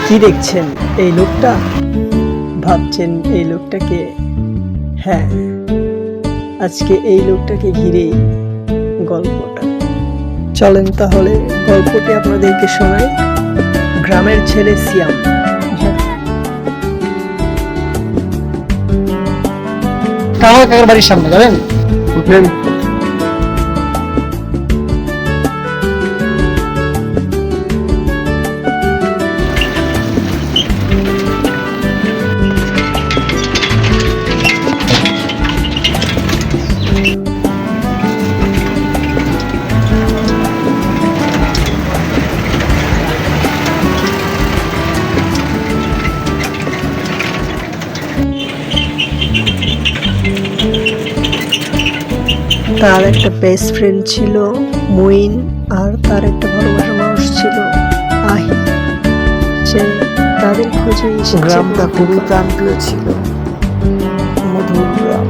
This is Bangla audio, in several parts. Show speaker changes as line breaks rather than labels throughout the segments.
কি দেখছেন এই লোকটা? ভাবছেন এই লোকটাকে? হ্যাঁ, আজকে এই লোকটাকে ঘিরেই গল্পটা। চলেন তাহলে গল্পটি আপনাদেরকে শোনাই। গ্রামের ছেলে সিয়াম।
কামাল কাকার বাড়ির সামনে যাবেন? উঠলেন।
তার একটা বেস্ট ফ্রেন্ড ছিল মুইন, আর তার একটা ভালোবাসার মানুষ ছিল আহি। সে তাদের খোঁজে এসেছে।
গ্রামটা খুবই প্রাণপ্রিয় ছিল, মধুর গ্রাম।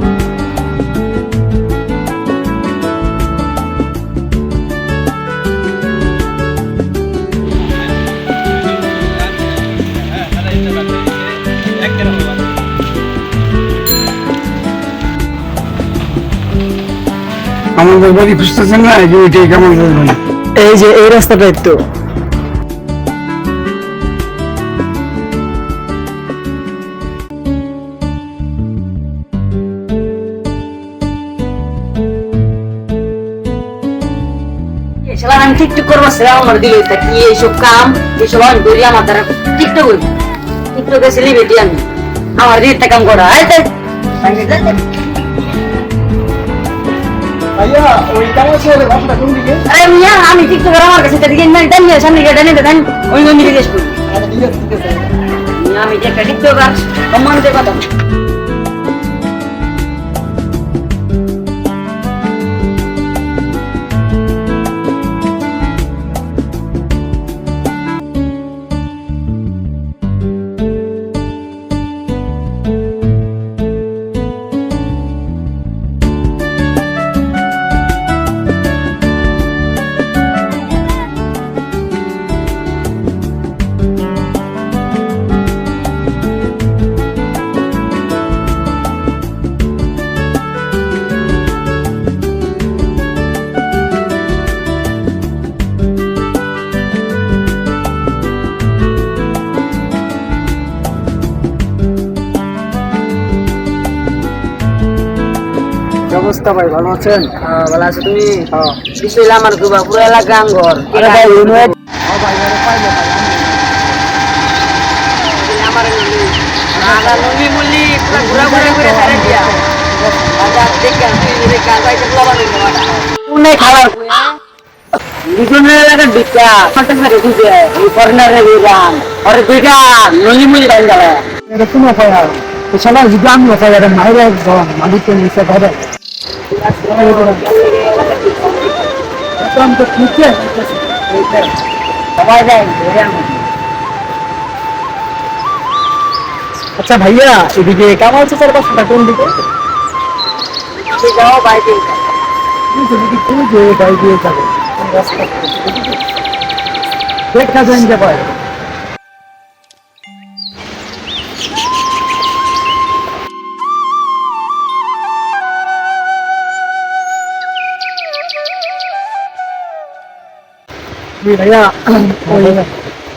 আমাদের বাড়ি খুঁজতেছেন না, এই যে ওইটাই কেমন বলবেন?
এই যে এই রাস্তাটাই তো।
আমি টিকটক করবো, আমার দিল কি এইসব কাম, এইসব আমি করি, আমার দ্বারা টিকটক করি। টিকটকে সেলিব্রিটি আমি, আমার রেটটা কাম করা। আমি টিকটকের আমার কাছে সামনে গিয়ে ডানে দেন, ওই মন্দিরে জিজ্ঞেস করি। আমি যে একটা টিকটকার সম্মানিত কথা।
অবস্থা ভাই, ভালো আছেন?
ভালো আছো তুমি? বিষয় আমার গুবা পুরো এলাকা আঙ্গর আমার নদী বললি ঘুরা ঘুরা করে সারে দিয়া খাবার দুজনের এলাকার দিকটা দুইটা নলি মুলি ডাল যাবে
এরকম অফার এছাড়া যদি আমি অফার মায়ের একজন মালিককে নিচে ধরে তো নিচে
সবাই যায়।
আচ্ছা ভাইয়া, এদিকে কামাল চাচার বাসাটা কোন দিকে?
যাও বাইরে
বাড়ি দিয়ে যাবে দেখা যান যে ভাই। ভাইয়া, ওই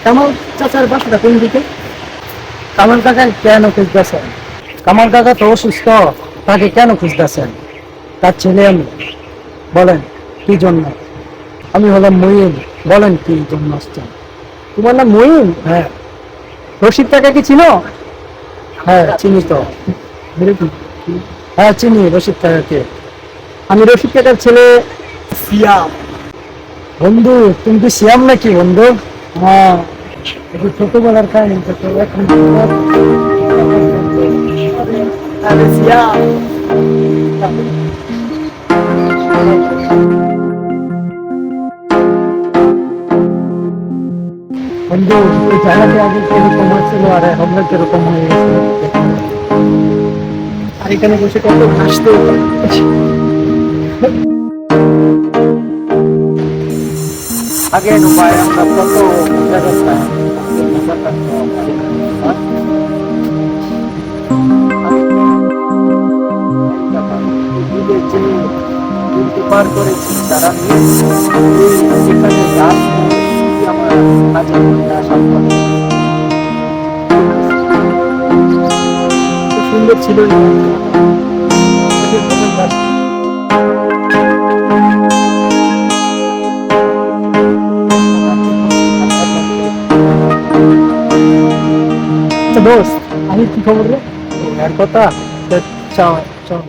কামাল চাচার বাসাটা কোন দিকে? কামাল কাকা কেন খুঁজতেছেন? কামাল কাকা তো অসুস্থ, তাকে কেন খুঁজতেছেন? তার ছেলে আমি। বলেন কি জন্য? আমি হলাম মঈন। বলেন কি জন্য আসছেন? তোমার নাম মঈন? হ্যাঁ। রশিদ কাকা কি চিনো? হ্যাঁ চিনি তো। হ্যাঁ চিনি রশিদ কাকাকে। আমি রশিদ কাকার ছেলে সিয়াম। বন্ধু তুমি কি সিয়াম নাকি বন্ধু? হ্যাঁ, একটু ছোটবেলার কাহিনী এখন সিয়াম। বন্ধু এই জায়গাতে আগে কিরকম ছিল আর এখন কিরকম হয়ে গেছে, আর এখানে বসে কত হাসতে। আগে আমরা কত মজা করতাম। পার করেছি তারা এখানে গাছ আমার কাছে সুন্দর ছিল দোস্ত আমি কি খবর রে এর কথা চাও চাও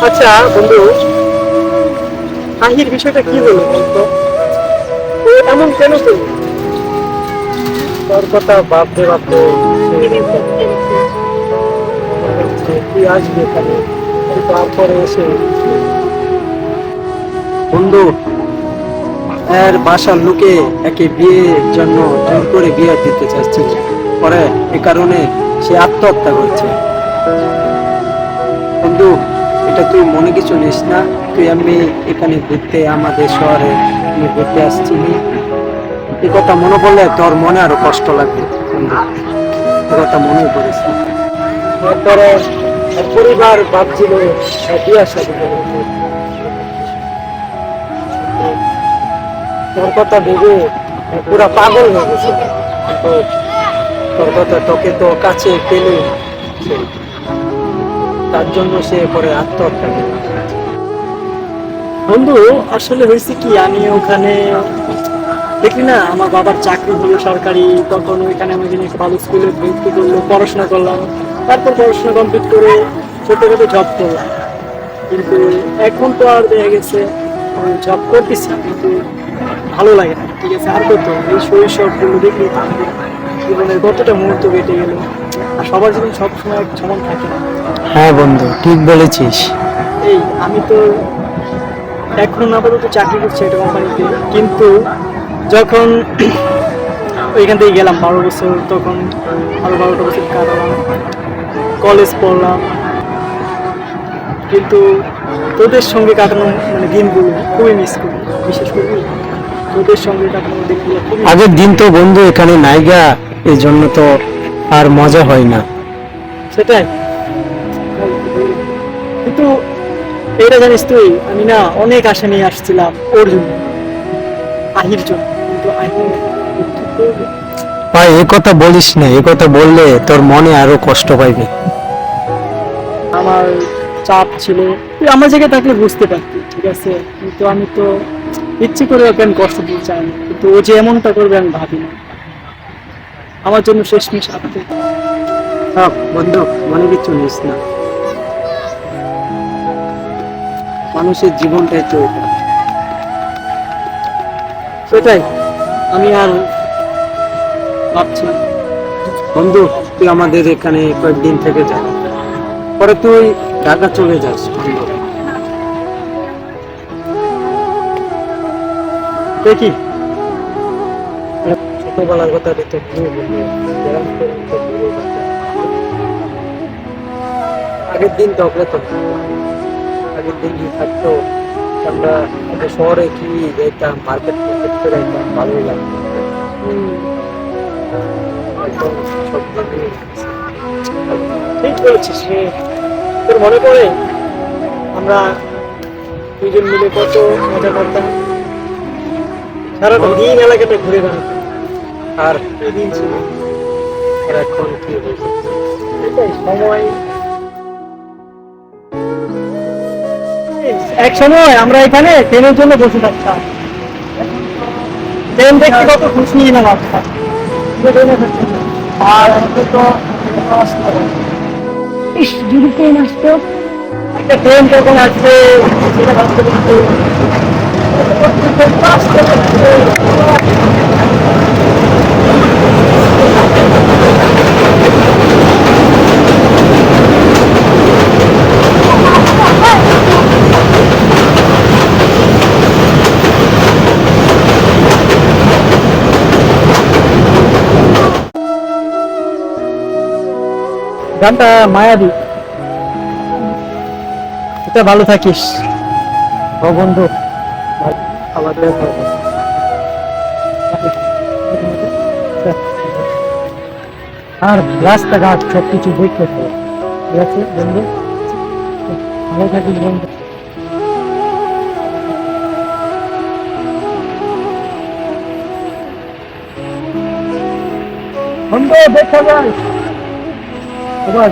আচ্ছা বন্ধু আহির বিষয়টা কি হলো বলতো ও এমন কেন তো তোর কথা ভাবতে ভাবতে তুই আসবি এখানে তারপরে এসে বন্ধু এর বাসার লোকে একে বিয়ের জন্য জোর করে বিয়ে দিতে চাচ্ছে পরে এ কারণে সে আত্মহত্যা করছে বন্ধু এটা তুই মনে কিছু নিস না তুই আমি এখানে ঘুরতে আমাদের শহরে আমি ঘুরতে আসছি এই কথা মনে পড়লে তোর মনে আরো কষ্ট লাগবে বন্ধু এ কথা মনে করিস না তারপরে পরিবার ভাবছিল বিয়ে শাদী করবে তোর কথা ভেবে পুরা পাগল হয়ে গেছে কিন্তু তোর কথা তোকে তো কাছে পেলে তার জন্য সে পরে আত্মহত্যা করে বন্ধু আসলে হয়েছে কি আমি ওখানে দেখলি না আমার বাবার চাকরি হলো সরকারি তখন ওইখানে আমি জিনিস ভালো স্কুলে ভর্তি করলো পড়াশোনা করলাম তারপর পড়াশোনা কমপ্লিট করে ছোটখাটো জব করলাম কিন্তু এখন তো আর দেখা গেছে জব করতেছি কিন্তু ভালো লাগে না ঠিক আছে আর কত এই শৈশবগুলো দেখলি জীবনের কতটা মুহূর্ত কেটে গেল আর সবার জীবন সবসময় সমান থাকে না হ্যাঁ বন্ধু ঠিক বলেছিস এই আমি তো এখন আপাতত চাকরি করছি একটা কোম্পানিতে কিন্তু যখন ওইখান থেকে গেলাম 12 বছর তখন আরো 12টা বছর কাটালাম কলেজ পড়লাম কিন্তু তোদের সঙ্গে কাটানো মানে দিনগুলো খুবই মিস করি বিশেষ করে তোদের সঙ্গে কাটানো দিনগুলো আগের দিন তো বন্ধু এখানে নাইগা এই জন্য তো আর মজা হয় না সেটাই কিন্তু এটা জানিস তুই আমি না অনেক আশা নিয়ে আসছিলাম ওর জন্য আহির জন্য কিন্তু ভাই এ কথা বলিস না এ কথা বললে তোর মনে আরো কষ্ট পাইবে আমার চাপ ছিল তুই আমার জায়গায় থাকলে বুঝতে পারতি ঠিক আছে কিন্তু আমি তো ইচ্ছে করে ওকে আমি কষ্ট দিতে চাই না কিন্তু ও যে এমনটা করবে আমি ভাবি না আমার জন্য শেষমেশ আপনি বন্ধু মনে কিছু নিস না মানুষের জীবনটাই তো সেটাই আমি আর ভাবছি বন্ধু তুই আমাদের এখানে কয়েকদিন থেকে যা পরে তুই ঢাকা চলে যাস বন্ধু। দেখি ছোটবেলার কথা তো ভুলে গেলি, এরকম করে তো ভুলে যাচ্ছে। আগের দিন তো আমরা তো আগের দিন কি থাকতো, আমরা একটা শহরে কি যেতাম, মার্কেট করতে যাইতাম, ভালোই লাগতো। এখন সব দিনই ঠিক বলেছিস রে। তোর মনে পড়ে আমরা দুজন মিলে কত মজা করতাম, সারাটা দিন এলাকাটা ঘুরে বেড়াতাম। আর কি দিন ছিল, আর এখন কি হয়েছে, এটাই সময়। এক সময় আমরা এখানে ট্রেনের জন্য বসে থাকতাম, ট্রেন দেখতে কত খুশি না লাগতাম। আর এখন তো ইস, যদি ট্রেন আসতো, একটা ট্রেন কখন আসবে সেটা ভাবতে পারতো। গানটা মায়াবী। এটা ভালো থাকিস ও বন্ধু, আবার দেখা হবে। আর রাস্তাঘাট সবকিছু দেখতে হবে, ঠিক আছে বন্ধু? ভালো থাকিস বন্ধু। বন্ধু দেখা যায় আবার।